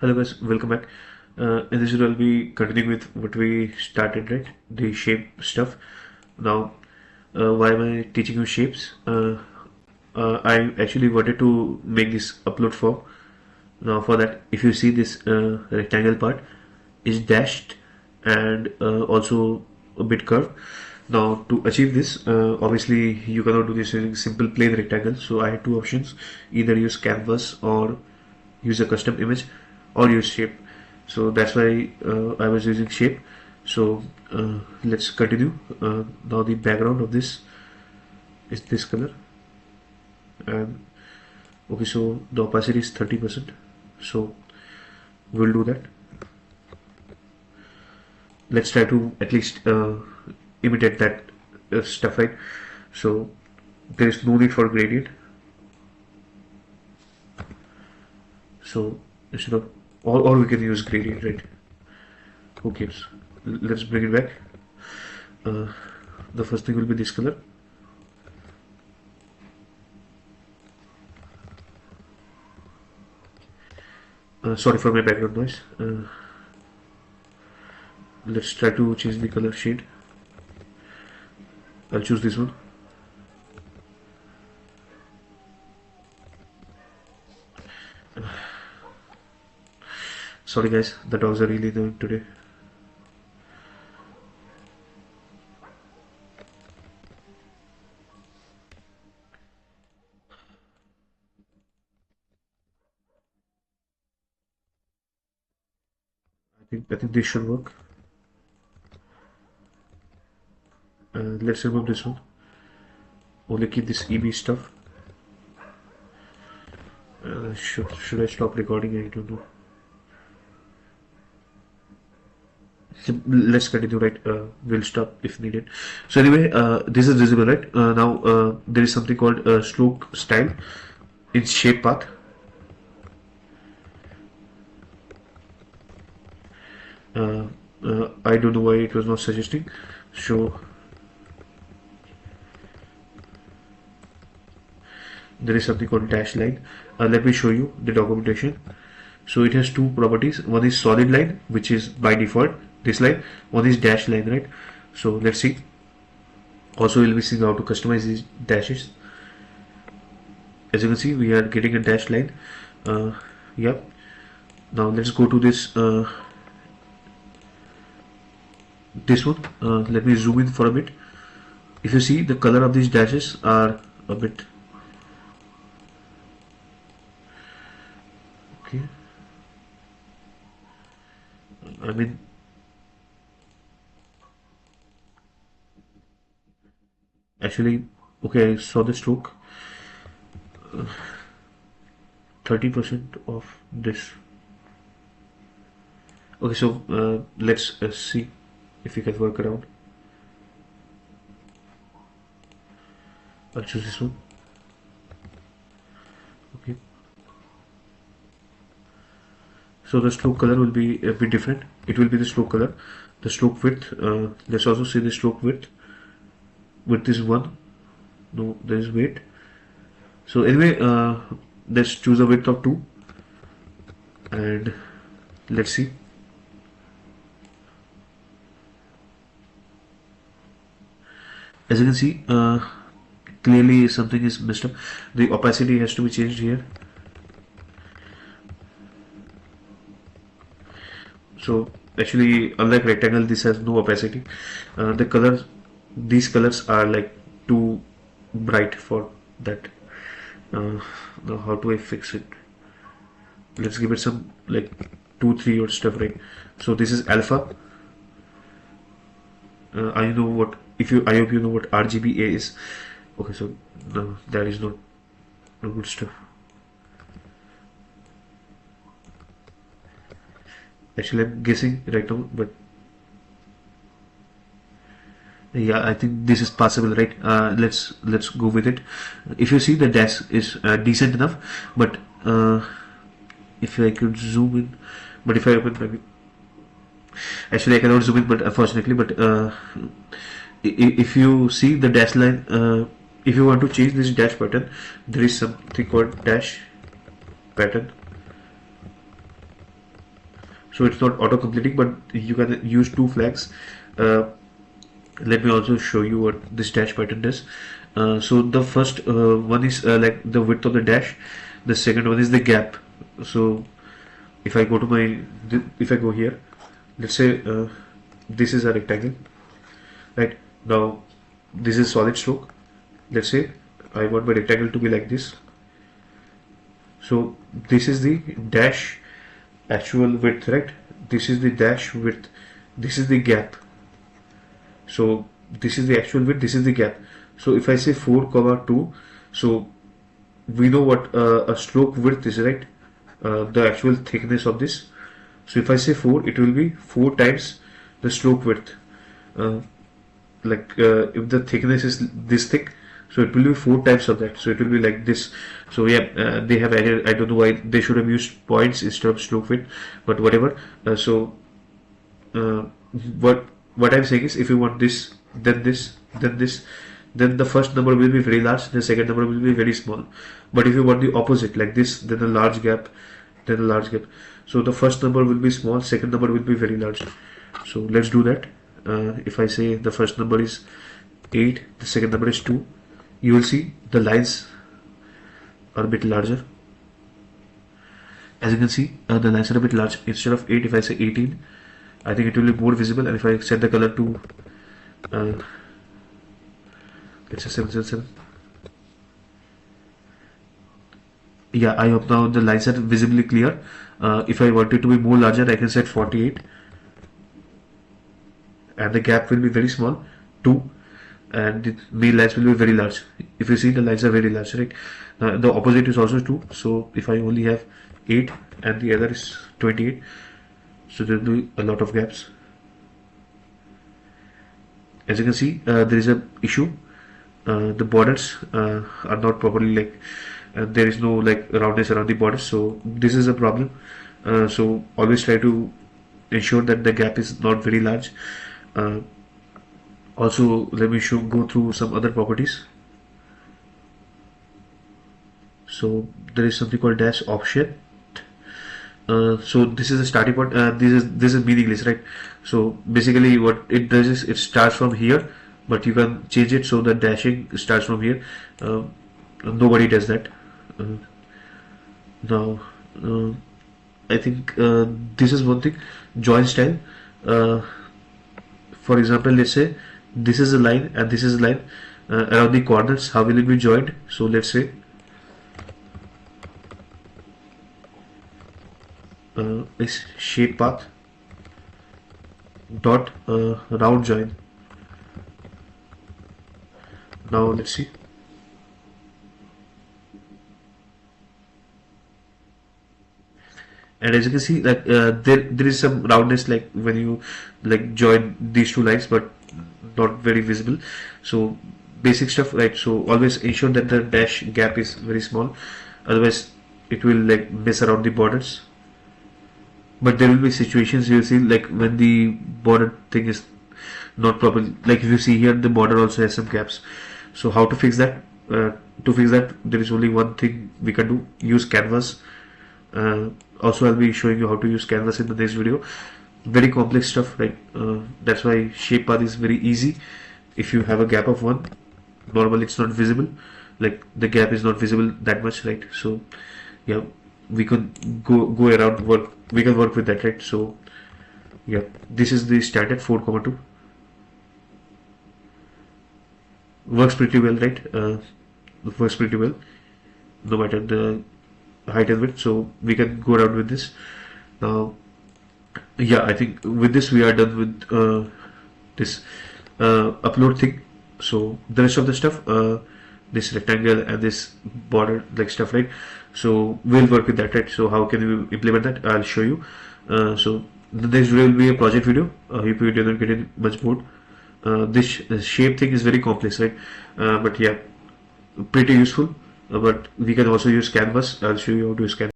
Hello guys, welcome back. In this video, I'll be continuing with what we started, right? The shape stuff. Now, why am I teaching you shapes? I actually wanted to make this upload form. Now, for that, if you see this rectangle part is dashed and also a bit curved. Now, to achieve this, obviously you cannot do this using simple plain rectangle. So I had two options: either use canvas or use a custom image or use shape. So that's why I was using shape. So let's continue. Now the background of this is this color, and okay, so the opacity is 30%. So we'll do that. Let's try to at least imitate that stuff, right? So there is no need for gradient. So instead of or we can use gradient, right? Who cares? Let's bring it back. The first thing will be this color. Sorry for my background noise. Let's try to change the color shade. I'll choose this one. Sorry guys, the dogs are really annoying today. I think this should work. Let's remove this one. Only keep this EB stuff. Should I stop recording? I don't know. So let's continue, right? We'll stop if needed. So anyway, this is visible, right? Now there is something called stroke style in shape path. I don't know why it was not suggesting. So there is something called dash line. Let me show you the documentation. So it has two properties. One is solid line, which is by default this line. One is dash line, right? So let's see. Also, we'll be seeing how to customize these dashes. As you can see, we are getting a dash line. Yeah. Now let's go to this this one. Let me zoom in for a bit. If you see, the color of these dashes are a bit okay. I mean, actually, okay, I saw the stroke. 30% of this. Okay, so let's see if we can work around. I'll choose this one. Okay. So the stroke color will be a bit different. It will be the stroke color. The stroke width. Let's also see the stroke width. Width is 1. No, there is weight. So anyway, let's choose a width of 2. And let's see. As you can see, clearly something is messed up. The opacity has to be changed here. So actually, unlike rectangle, this has no opacity. The colors, these colors are like too bright for that. Now how do I fix it? Let's give it some like 2-3 or stuff, right? So this is alpha. I know what I hope you know what RGBA is. Okay, so no, that is not no good stuff. Actually, I'm guessing right now, but yeah, I think this is possible, right? Let's go with it. If you see, the dash is decent enough, but if I could zoom in, but if I open maybe. Actually, I cannot zoom in, but unfortunately, but if you see the dash line, if you want to change this dash pattern, there is something called dash pattern. so it's not auto completing, but you can use two flags. Let me also show you what this dash pattern does. So the first one is like the width of the dash, the second one is the gap. So if I go to if I go here, let's say this is a rectangle, right? Now this is solid stroke. Let's say I want my rectangle to be like this. So this is the dash actual width, right? This is the dash width, this is the gap. So this is the actual width, this is the gap. So if I say 4,2, so we know what a stroke width is, right? The actual thickness of this. So if I say 4, it will be 4 times the stroke width. If the thickness is this thick, so it will be 4 times of that. So it will be like this. So yeah, they have added, I don't know why they should have used points instead of stroke width, but whatever. What I'm saying is, if you want this, then this, then this, then the first number will be very large, the second number will be very small. But if you want the opposite, like this, then a large gap, then a large gap. So the first number will be small, second number will be very large. So let's do that. If I say the first number is 8, the second number is 2, you will see the lines are a bit larger. As you can see, the lines are a bit large. Instead of 8, if I say 18, I think it will be more visible. And if I set the color to let's say 777, yeah, I hope now the lines are visibly clear. If I want it to be more larger, I can set 48, and the gap will be very small, 2, and the main lines will be very large. If you see, the lines are very large, right? The opposite is also 2. So if I only have 8 and the other is 28, so there will be a lot of gaps. As you can see, there is a issue. The borders are not properly, like there is no like roundness around the borders, so this is a problem. So always try to ensure that the gap is not very large. Also, let me go through some other properties. So there is something called dash offset. So this is a starting point. This is meaningless, right? So basically what it does is it starts from here, but you can change it so the dashing starts from here. Nobody does that. Now I think this is one thing. Join style. For example, let's say this is a line and this is a line. Around the corners, how will it be joined? So let's say is shape path dot round join. Now let's see. And as you can see, like there is some roundness, like when you like join these two lines, but not very visible. So basic stuff, right? So always ensure that the dash gap is very small, otherwise it will like mess around the borders. But there will be situations you see, like when the border thing is not proper. Like if you see here, the border also has some gaps. So how to fix that? To fix that, there is only one thing we can do: use canvas. Also, I'll be showing you how to use canvas in the next video. Very complex stuff, right? That's why shape path is very easy. If you have a gap of 1, normally it's not visible. Like the gap is not visible that much, right? So yeah, we can go around work. We can work with that, right? So yeah, this is the standard 4,2. Works pretty well, right? Works pretty well, no matter the height and width. So we can go around with this. Now yeah, I think with this we are done with this upload thing. So the rest of the stuff, this rectangle and this border like stuff, right? So we'll work with that, right? So how can we implement that? I'll show you. So the next video will be a project video. I hope you didn't get much bored. This shape thing is very complex, right? But yeah, pretty useful. But we can also use canvas. I'll show you how to use canvas.